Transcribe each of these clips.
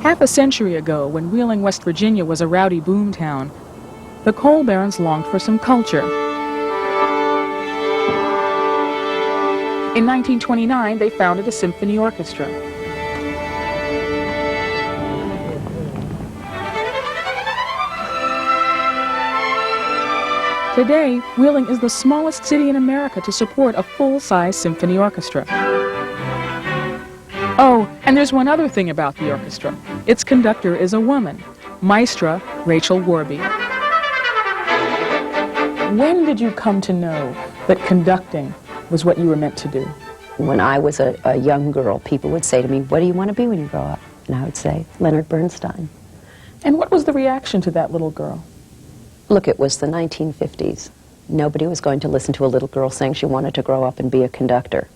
Half a century ago, when Wheeling, West Virginia was a rowdy boom town, the coal barons longed for some culture. In 1929, they founded a symphony orchestra. Today, Wheeling is the smallest city in America to support a full-size symphony orchestra. Oh, and there's one other thing about the orchestra. Its conductor is a woman, Maestra Rachael Worby. When did you come to know that conducting was what you were meant to do? When I was a young girl, people would say to me, "What do you want to be when you grow up?" And I would say, "Leonard Bernstein." And what was the reaction to that little girl? Look, it was the 1950s. Nobody was going to listen to a little girl saying she wanted to grow up and be a conductor.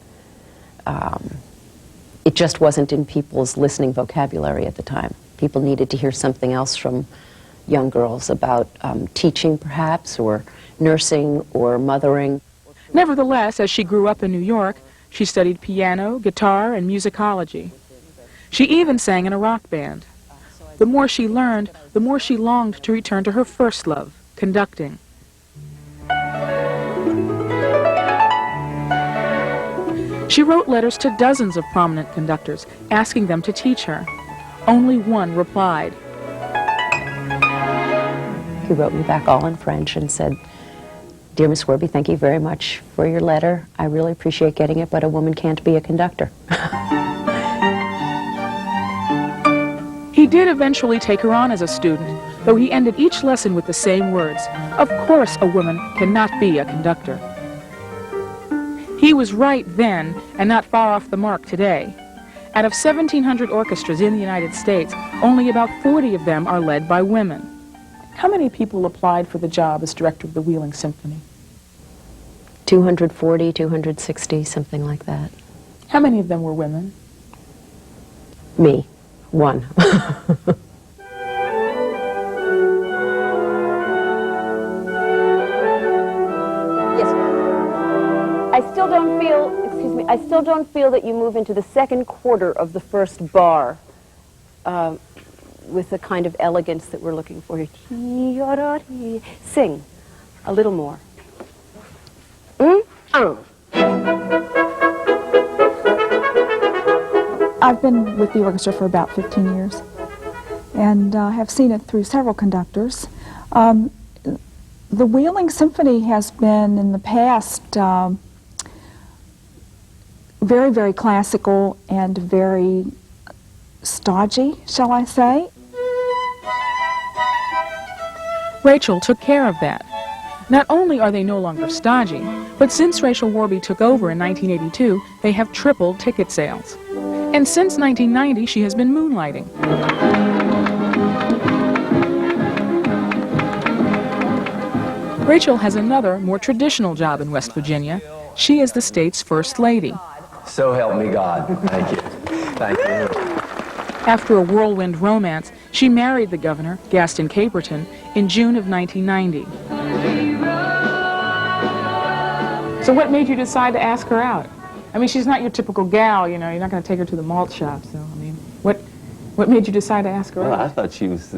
It just wasn't in people's listening vocabulary at the time. People needed to hear something else from young girls about teaching, perhaps, or nursing, or mothering. Nevertheless, as she grew up in New York, she studied piano, guitar, and musicology. She even sang in a rock band. The more she learned, the more she longed to return to her first love, conducting. She wrote letters to dozens of prominent conductors, asking them to teach her. Only one replied. He wrote me back all in French and said, "Dear Miss Worby, thank you very much for your letter. I really appreciate getting it, but a woman can't be a conductor." He did eventually take her on as a student, though he ended each lesson with the same words. Of course a woman cannot be a conductor. He was right then, and not far off the mark today. Out of 1,700 orchestras in the United States, only about 40 of them are led by women. How many people applied for the job as director of the Wheeling Symphony? 240, 260, something like that. How many of them were women? Me, one. I still don't feel that you move into the second quarter of the first bar with the kind of elegance that we're looking for here. Sing a little more. I've been with the orchestra for about 15 years and have seen it through several conductors. The Wheeling Symphony has been in the past very, very classical and very stodgy, shall I say. Rachael took care of that. Not only are they no longer stodgy, but since Rachael Worby took over in 1982, they have tripled ticket sales. And since 1990, she has been moonlighting. Rachael has another, more traditional job in West Virginia. She is the state's First Lady. So help me God. Thank you. Thank you. After a whirlwind romance, she married the governor, Gaston Caperton, in June of 1990. So what made you decide to ask her out? I mean, she's not your typical gal, you know, you're not going to take her to the malt shop, so, I mean, what made you decide to ask her out? Well, I thought she was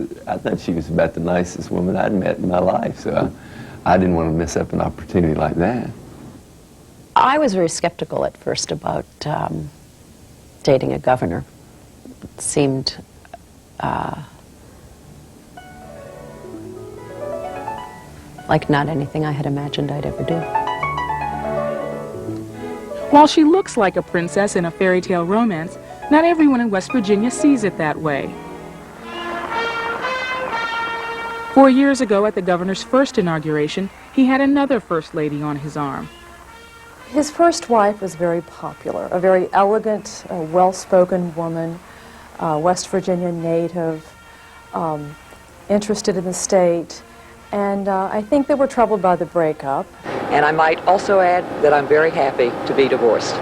about the nicest woman I'd met in my life, so I didn't want to miss up an opportunity like that. I was very skeptical at first about dating a governor. It seemed like not anything I had imagined I'd ever do. While she looks like a princess in a fairy tale romance, not everyone in West Virginia sees it that way. 4 years ago, at the governor's first inauguration, he had another First Lady on his arm. His first wife was very popular, a very elegant, well-spoken woman, West Virginia native, interested in the state, and I think they were troubled by the breakup. And I might also add that I'm very happy to be divorced.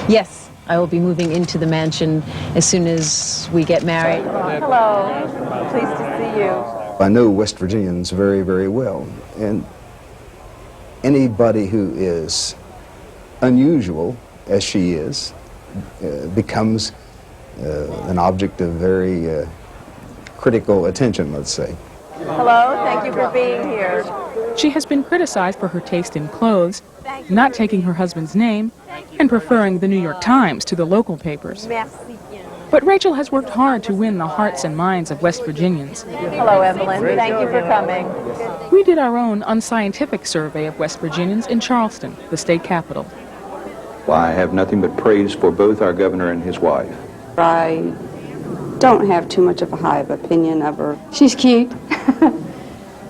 Yes, I will be moving into the mansion as soon as we get married. Hello. Pleased to see you. I know West Virginians very, very well, and anybody who is unusual, as she is, becomes an object of very critical attention, let's say. Hello, thank you for being here. She has been criticized for her taste in clothes, not taking her husband's name, and preferring the New York Times to the local papers. But Rachael has worked hard to win the hearts and minds of West Virginians. Hello, Evelyn. Thank you for coming. We did our own unscientific survey of West Virginians in Charleston, the state capital. Well, I have nothing but praise for both our governor and his wife. I don't have too much of a high opinion of her. She's cute,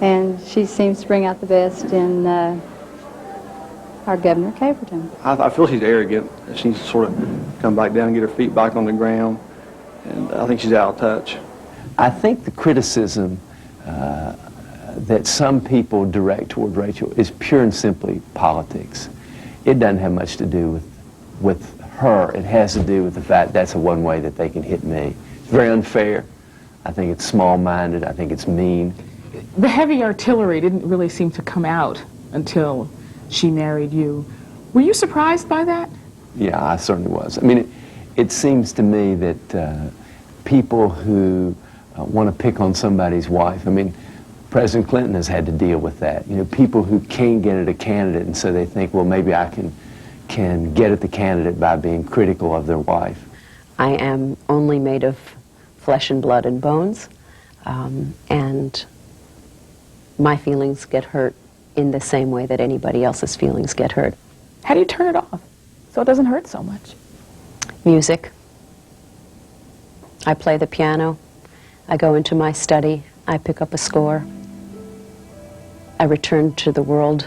and she seems to bring out the best in our Governor Caperton. I feel she's arrogant. She needs to sort of come back down and get her feet back on the ground, and I think she's out of touch. I think the criticism that some people direct toward Rachael is pure and simply politics. It doesn't have much to do with her. It has to do with the fact that's the one way that they can hit me. It's very unfair. I think it's small-minded. I think it's mean. The heavy artillery didn't really seem to come out until she married you. Were you surprised by that? Yeah, I certainly was. I mean, it seems to me that people who want to pick on somebody's wife, I mean, President Clinton has had to deal with that. You know, people who can't get at a candidate, and so they think, well, maybe I can get at the candidate by being critical of their wife. I am only made of flesh and blood and bones, and my feelings get hurt in the same way that anybody else's feelings get hurt. How do you turn it off so it doesn't hurt so much? Music. I play the piano. I go into my study. I pick up a score. I return to the world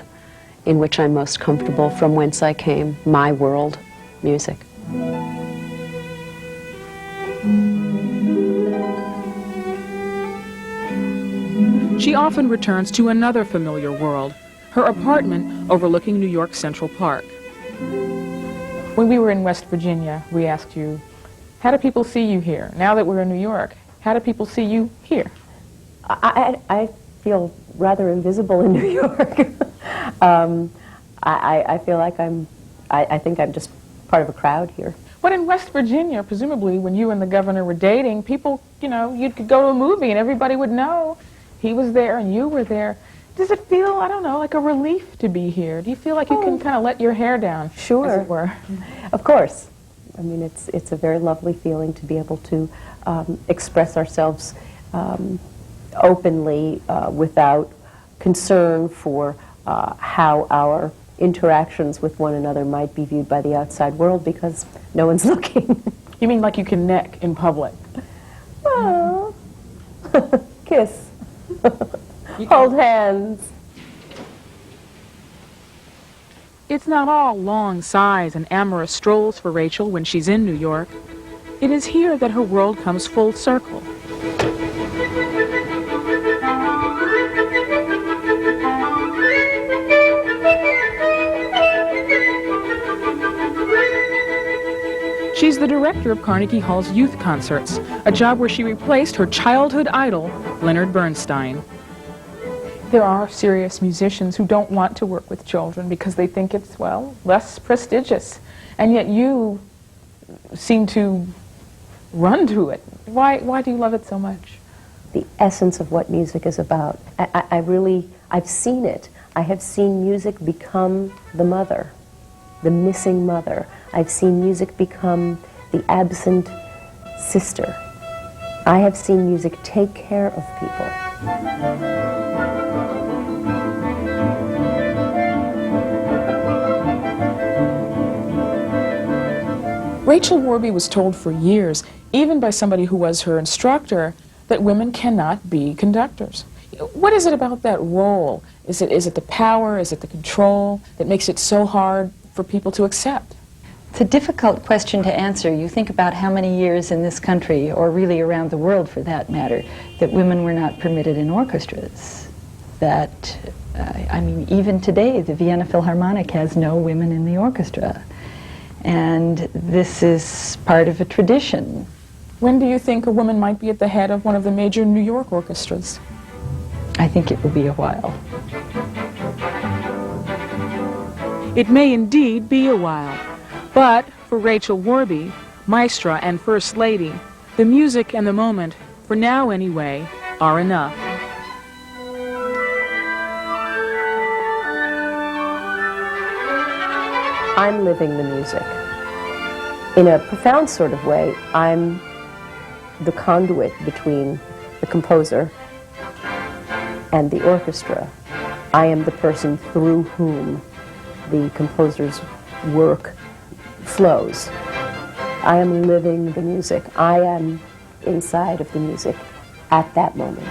in which I'm most comfortable, from whence I came, my world, music. She often returns to another familiar world, her apartment overlooking New York Central Park. When we were in West Virginia, we asked you, how do people see you here? Now that we're in New York, how do people see you here? I feel rather invisible in New York. I feel like I think I'm just part of a crowd here. But in West Virginia, presumably when you and the governor were dating, people, you know, you could go to a movie and everybody would know he was there and you were there. Does it feel, I don't know, like a relief to be here? Do you feel like you can kind of let your hair down, sure, as it were? Of course. I mean, it's a very lovely feeling to be able to express ourselves openly without concern for how our interactions with one another might be viewed by the outside world, because no one's looking. You mean like you can neck in public? Well, kiss. Hold hands. It's not all long sighs and amorous strolls for Rachael when she's in New York. It is here that her world comes full circle. She's the director of Carnegie Hall's youth concerts, a job where she replaced her childhood idol, Leonard Bernstein. There are serious musicians who don't want to work with children because they think it's, well, less prestigious. And yet you seem to run to it. Why do you love it so much? The essence of what music is about. I've seen it. I have seen music become the mother, the missing mother. I've seen music become the absent sister. I have seen music take care of people. Rachael Worby was told for years, even by somebody who was her instructor, that women cannot be conductors. What is it about that role? Is it the power, is it the control that makes it so hard for people to accept? It's a difficult question to answer. You think about how many years in this country, or really around the world for that matter, that women were not permitted in orchestras. That, I mean, even today, the Vienna Philharmonic has no women in the orchestra. And this is part of a tradition. When do you think a woman might be at the head of one of the major New York orchestras? I think it will be a while. It may indeed be a while. But for Rachael Worby, maestra and first lady, the music and the moment for now anyway, are enough. I'm living the music. In a profound sort of way, I'm the conduit between the composer and the orchestra. I am the person through whom the composer's work flows. I am living the music. I am inside of the music at that moment.